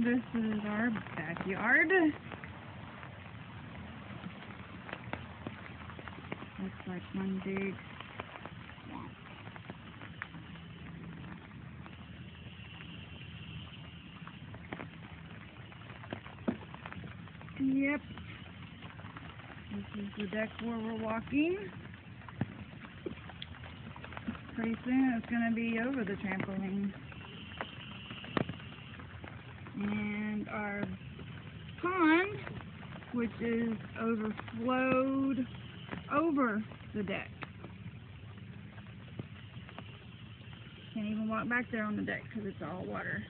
This is our backyard. Looks like one big swamp. Yep. This is the deck where we're walking. Pretty soon it's going to be over the trampoline. And our pond, which is overflowed over the deck. Can't even walk back there on the deck because it's all water.